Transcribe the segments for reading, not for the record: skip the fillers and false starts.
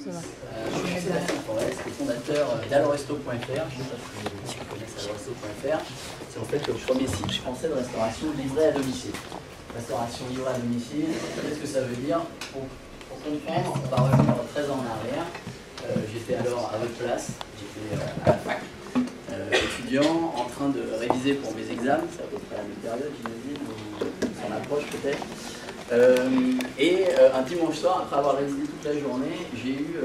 Je suis Sébastien Forest, le fondateur d'Aloresto.fr. Je ne sais pas si vous connaissez Aloresto.fr. C'est en fait le premier site français de restauration livrée à domicile. Restauration livrée à domicile, qu'est-ce que ça veut dire? Pour comprendre, on va revenir 13 ans en arrière. J'étais alors à votre place, j'étais à la fac, étudiant, en train de réviser pour mes examens, c'est à peu près la même période, j'imagine, on s'en approche peut-être. Un dimanche soir, après avoir révisé toute la journée, j'ai eu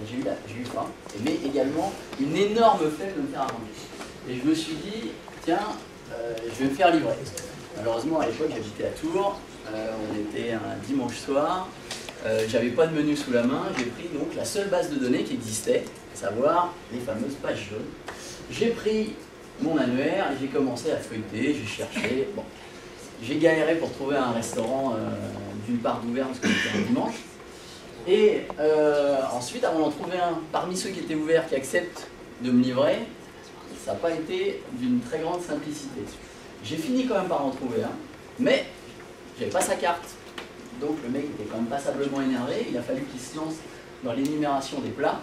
j'ai eu faim, mais également une énorme flemme de me faire à manger. Et je me suis dit, tiens, je vais me faire livrer. Malheureusement, à l'époque, j'habitais à Tours, on était un dimanche soir, j'avais pas de menu sous la main, j'ai pris donc la seule base de données qui existait, à savoir les fameuses pages jaunes. J'ai pris mon annuaire et j'ai commencé à feuilleter, j'ai cherché. Bon. J'ai galéré pour trouver un restaurant d'une part d'ouvert parce que c'était un dimanche. Et ensuite, avant d'en trouver un parmi ceux qui étaient ouverts qui acceptent de me livrer, ça n'a pas été d'une très grande simplicité. J'ai fini quand même par en trouver un, mais j'avais pas sa carte. Donc le mec était quand même passablement énervé, il a fallu qu'il se lance dans l'énumération des plats.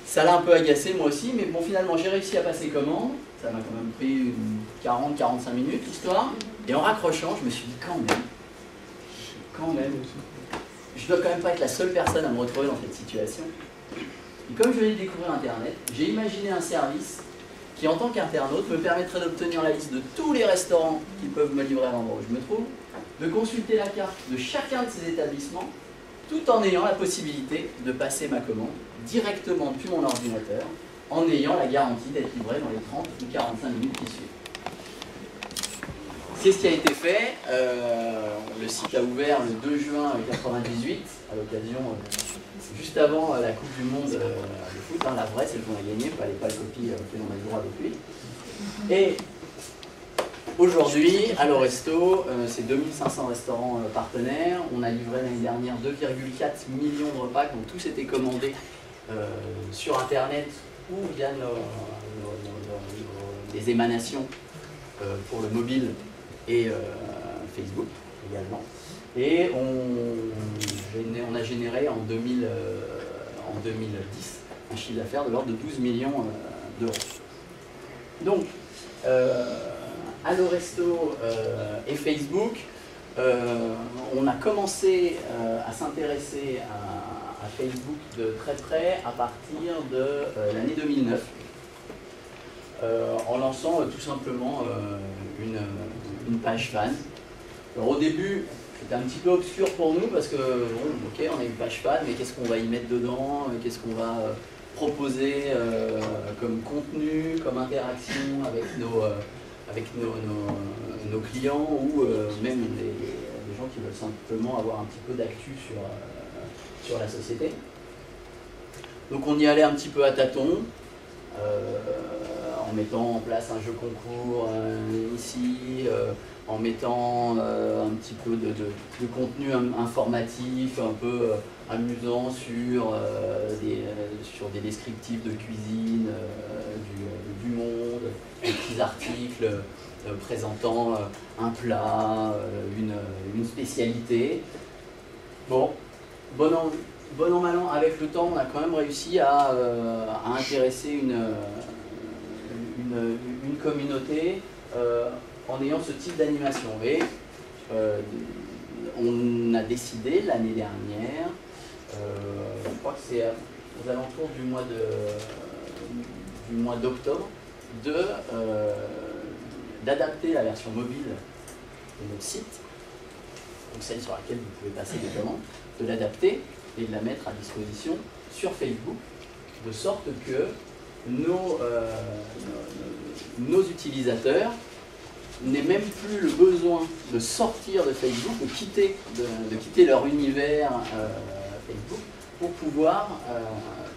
Ça l'a un peu agacé moi aussi, mais bon finalement j'ai réussi à passer commande. Ça m'a quand même pris 40-45 minutes l'histoire. Et en raccrochant, je me suis dit quand même, je dois quand même pas être la seule personne à me retrouver dans cette situation. Et comme je venais de découvrir Internet, j'ai imaginé un service qui, en tant qu'internaute, me permettrait d'obtenir la liste de tous les restaurants qui peuvent me livrer à l'endroit où je me trouve, de consulter la carte de chacun de ces établissements, tout en ayant la possibilité de passer ma commande directement depuis mon ordinateur, en ayant la garantie d'être livré dans les 30 ou 45 minutes qui suivent. C'est ce qui a été fait. Le site a ouvert le 2 juin 1998, à l'occasion, juste avant la Coupe du Monde de foot, la vraie, celle qu'on a gagnée, pas les copies que l'on a le droit depuis. Et aujourd'hui, Aloresto, c'est 2500 restaurants partenaires. On a livré l'année dernière 2,4 millions de repas qui ont tous été commandés sur Internet ou via des émanations pour le mobile et Facebook également. Et on a généré en 2010 un chiffre d'affaires de l'ordre de 12 millions d'euros. Donc, Aloresto et Facebook, on a commencé à s'intéresser à Facebook de très près à partir de l'année 2009, en lançant tout simplement une page fan. Alors au début, c'était un petit peu obscur pour nous parce que, bon, ok, on a une page fan, mais qu'est-ce qu'on va y mettre dedans? Qu'est-ce qu'on va proposer comme contenu, comme interaction avec nos clients ou même des gens qui veulent simplement avoir un petit peu d'actu sur la société. Donc on y allait un petit peu à tâtons, en mettant en place un jeu concours ici, en mettant un petit peu de contenu informatif, un peu amusant sur des descriptifs de cuisine, du monde, des petits articles présentant un plat, une spécialité. Bon, bon an mal an, avec le temps, on a quand même réussi à intéresser une communauté en ayant ce type d'animation. Et on a décidé l'année dernière, je crois que c'est aux alentours du mois d'octobre, d'adapter la version mobile de notre site, donc celle sur laquelle vous pouvez passer des commandes, de l'adapter et de la mettre à disposition sur Facebook, de sorte que nos utilisateurs n'aient même plus le besoin de sortir de Facebook, de quitter leur univers Facebook pour pouvoir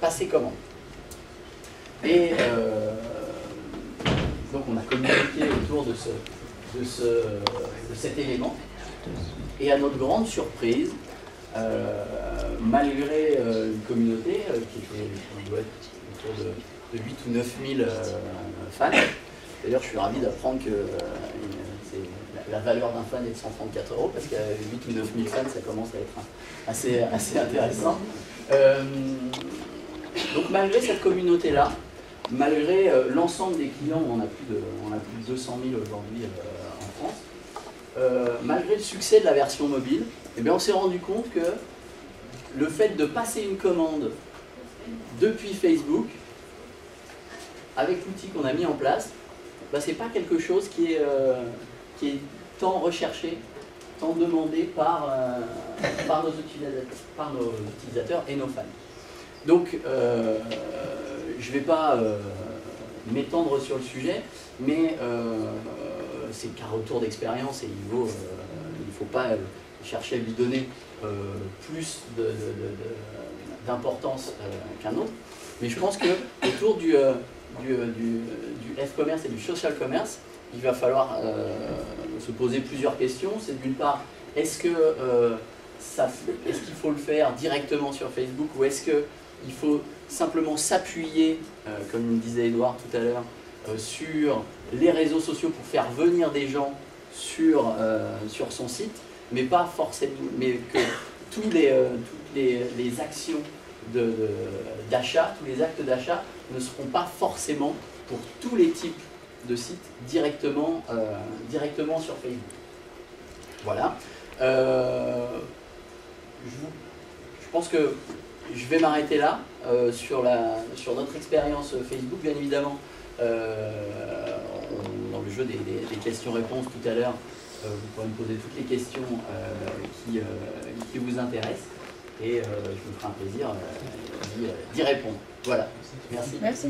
passer commande. Et donc on a communiqué autour de cet élément, et à notre grande surprise, malgré une communauté qui doit être autour de 8 ou 9 000 fans, D'ailleurs, je suis ravi d'apprendre que la valeur d'un fan est de 134 €, parce qu'à 8 ou 9 000 fans, ça commence à être assez intéressant. Donc malgré cette communauté-là, malgré l'ensemble des clients, on a plus de 200 000 aujourd'hui en France, malgré le succès de la version mobile, eh bien, on s'est rendu compte que le fait de passer une commande depuis Facebook, avec l'outil qu'on a mis en place, bah, c'est pas quelque chose qui est tant recherché, tant demandé par nos utilisateurs et nos fans. Donc, je ne vais pas m'étendre sur le sujet, mais c'est qu'un retour d'expérience et il ne faut pas chercher à lui donner plus d'importance qu'un autre. Mais je pense que autour du F-commerce et du social commerce, il va falloir se poser plusieurs questions. C'est d'une part, est-ce qu'il faut le faire directement sur Facebook, ou est-ce qu'il faut simplement s'appuyer, comme disait Edouard tout à l'heure, sur les réseaux sociaux pour faire venir des gens sur son site, mais pas forcément, mais que toutes les actions d'achat, tous les actes d'achat ne seront pas forcément pour tous les types de sites directement sur Facebook. Voilà. Je pense que je vais m'arrêter là sur notre expérience Facebook. Bien évidemment, dans le jeu des questions-réponses tout à l'heure, vous pourrez me poser toutes les questions qui vous intéressent, et je me ferai un plaisir d'y répondre. Voilà. Merci. Merci.